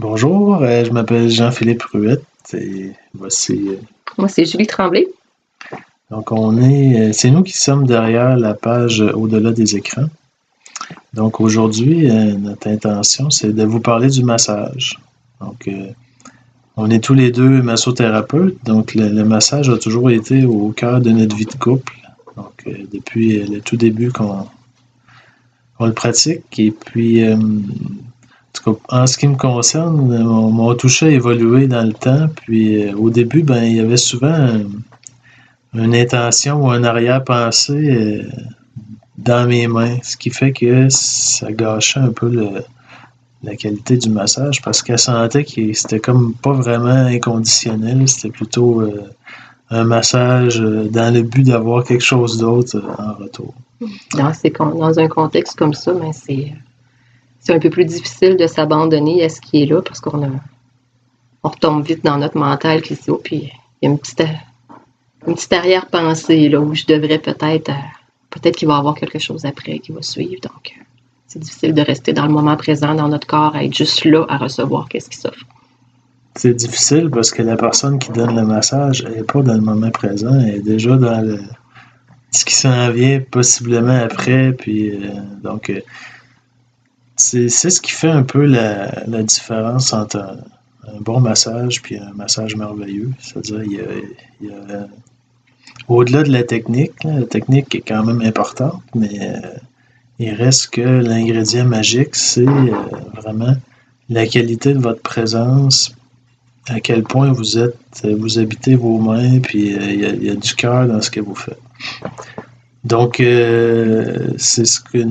Bonjour, je m'appelle Jean-Philippe Ruette et voici. Moi, c'est Julie Tremblay. Donc, c'est nous qui sommes derrière la page Au-delà des écrans. Donc, aujourd'hui, notre intention, c'est de vous parler du massage. Donc, on est tous les deux massothérapeutes, donc le massage a toujours été au cœur de notre vie de couple. Donc, depuis le tout début qu'on le pratique. Et puis, en tout cas, en ce qui me concerne, mon toucher a évolué dans le temps. Puis au début, il y avait souvent une intention ou un arrière-pensée dans mes mains, ce qui fait que ça gâchait un peu la qualité du massage parce qu'elle sentait que c'était comme pas vraiment inconditionnel, c'était plutôt un massage dans le but d'avoir quelque chose d'autre en retour. Dans un contexte comme ça, c'est un peu plus difficile de s'abandonner à ce qui est là parce on retombe vite dans notre mental qui dit, oh, puis il y a une petite arrière-pensée là, où je devrais peut-être qu'il va y avoir quelque chose après qui va suivre. Donc, c'est difficile de rester dans le moment présent, dans notre corps, à être juste là, à recevoir qu'est-ce qui s'offre. C'est difficile parce que la personne qui donne le massage n'est pas dans le moment présent, elle est déjà dans ce qui s'en vient possiblement après. Puis, c'est ce qui fait un peu la différence entre un bon massage puis un massage merveilleux. C'est-à-dire, au-delà de la technique est quand même importante, mais il reste que l'ingrédient magique, c'est vraiment la qualité de votre présence, à quel point vous habitez vos mains, puis il y a du cœur dans ce que vous faites. Donc, c'est ce que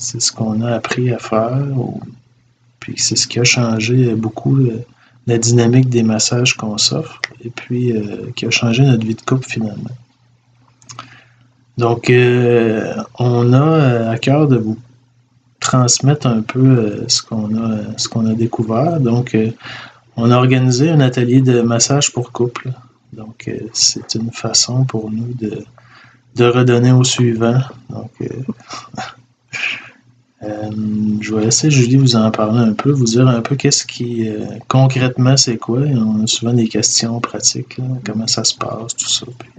c'est ce qu'on a appris à faire, puis c'est ce qui a changé beaucoup la dynamique des massages qu'on s'offre, et puis qui a changé notre vie de couple finalement. Donc, on a à cœur de vous transmettre un peu ce qu'on a découvert. Donc, on a organisé un atelier de massage pour couple. Donc, c'est une façon pour nous de redonner au suivant. Donc, je vais laisser Julie vous en parler un peu, vous dire un peu concrètement c'est quoi. On a souvent des questions pratiques, là, comment ça se passe, tout ça. Puis...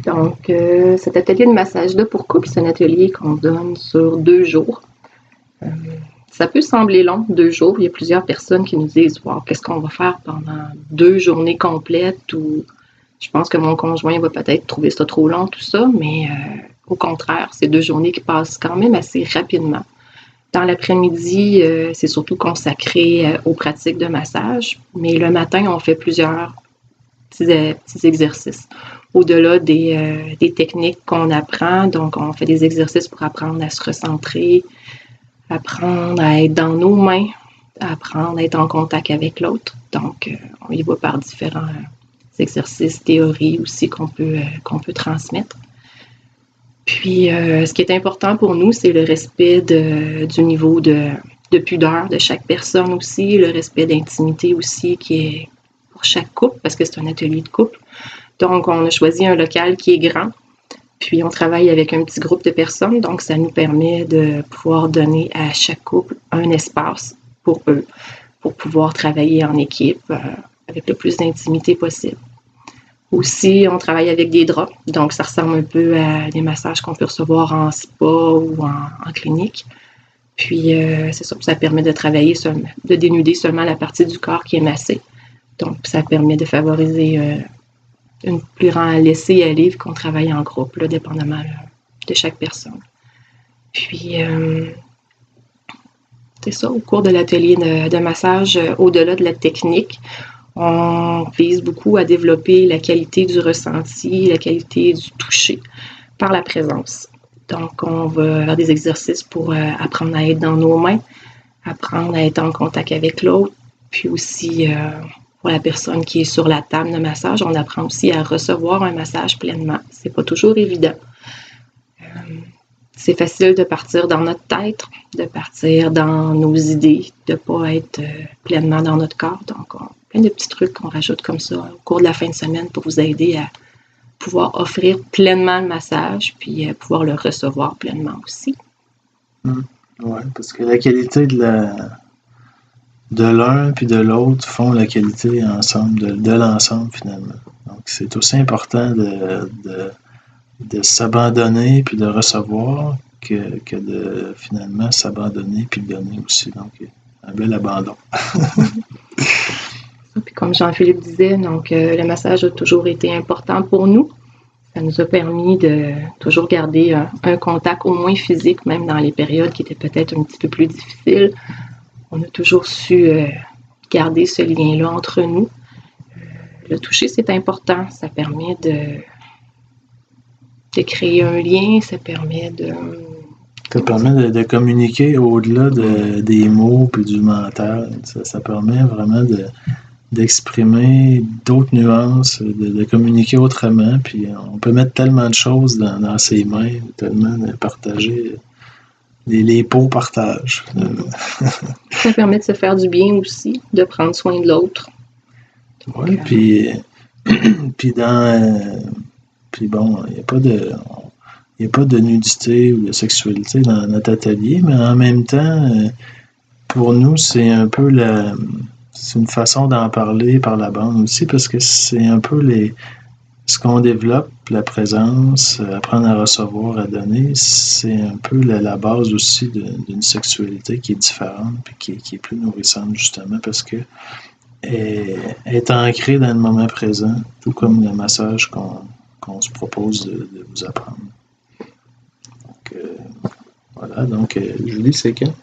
Donc, cet atelier de massage-là pour couple, c'est un atelier qu'on donne sur 2 jours. Ça peut sembler long, 2 jours. Il y a plusieurs personnes qui nous disent wow, qu'est-ce qu'on va faire pendant 2 journées complètes ou je pense que mon conjoint va peut-être trouver ça trop long, tout ça, mais au contraire, c'est 2 journées qui passent quand même assez rapidement. Dans l'après-midi, c'est surtout consacré aux pratiques de massage, mais le matin, on fait plusieurs petits exercices. Au-delà des techniques qu'on apprend, donc on fait des exercices pour apprendre à se recentrer, apprendre à être dans nos mains, apprendre à être en contact avec l'autre. Donc, on y va par différents exercices, théories aussi qu'on peut transmettre. Puis, ce qui est important pour nous, c'est le respect du niveau de pudeur de chaque personne aussi, le respect d'intimité aussi qui est pour chaque couple, parce que c'est un atelier de couple. Donc, on a choisi un local qui est grand, puis on travaille avec un petit groupe de personnes, donc ça nous permet de pouvoir donner à chaque couple un espace pour eux, pour pouvoir travailler en équipe avec le plus d'intimité possible. Aussi, on travaille avec des draps, donc ça ressemble un peu à des massages qu'on peut recevoir en spa ou en clinique. Puis, c'est ça, ça permet de travailler de dénuder seulement la partie du corps qui est massée. Donc, ça permet de favoriser une plus grand laisser-aller qu'on travaille en groupe, là, dépendamment de chaque personne. Puis, c'est ça, au cours de l'atelier de massage, au-delà de la technique, on vise beaucoup à développer la qualité du ressenti, la qualité du toucher par la présence. Donc, on va faire des exercices pour apprendre à être dans nos mains, apprendre à être en contact avec l'autre, puis aussi pour la personne qui est sur la table de massage, on apprend aussi à recevoir un massage pleinement. C'est pas toujours évident. C'est facile de partir dans notre tête, de partir dans nos idées, de pas être pleinement dans notre corps. Donc, plein de petits trucs qu'on rajoute comme ça au cours de la fin de semaine pour vous aider à pouvoir offrir pleinement le massage, puis pouvoir le recevoir pleinement aussi. Oui, parce que la qualité de l'un puis de l'autre font la qualité ensemble, de l'ensemble finalement. Donc, c'est aussi important de s'abandonner puis de recevoir que de finalement s'abandonner puis de donner aussi. Donc, un bel abandon. Puis comme Jean-Philippe disait, donc le massage a toujours été important pour nous. Ça nous a permis de toujours garder un contact au moins physique, même dans les périodes qui étaient peut-être un petit peu plus difficiles. On a toujours su garder ce lien-là entre nous. Le toucher, c'est important. Ça permet de créer un lien, ça permet de communiquer au-delà des mots puis du mental. Ça permet vraiment d'exprimer d'autres nuances, de communiquer autrement. Puis on peut mettre tellement de choses dans ses mains, tellement de partager. Les pots partagent. Ça permet de se faire du bien aussi, de prendre soin de l'autre. Oui, puis bon, il n'y a pas de nudité ou de sexualité dans notre atelier, mais en même temps, pour nous, c'est un peu c'est une façon d'en parler par la bande aussi, parce que c'est un peu ce qu'on développe, la présence, apprendre à recevoir, à donner, c'est un peu la base aussi d'une sexualité qui est différente et qui est plus nourrissante, justement, parce que est ancrée dans le moment présent, tout comme le massage qu'on se propose de vous apprendre. Donc, voilà. Donc, Julie, c'est quand?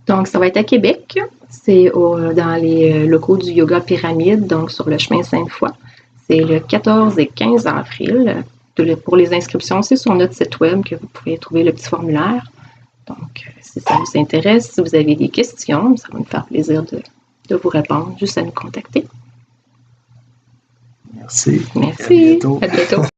Donc, ça va être à Québec. C'est dans les locaux du Yoga Pyramide, donc sur le chemin Sainte-Foy. C'est le 14 et 15 avril. Pour les inscriptions, c'est sur notre site web que vous pouvez trouver le petit formulaire. Donc, si ça vous intéresse, si vous avez des questions, ça va nous faire plaisir de vous répondre, juste à nous contacter. Merci. Merci. À bientôt. À bientôt.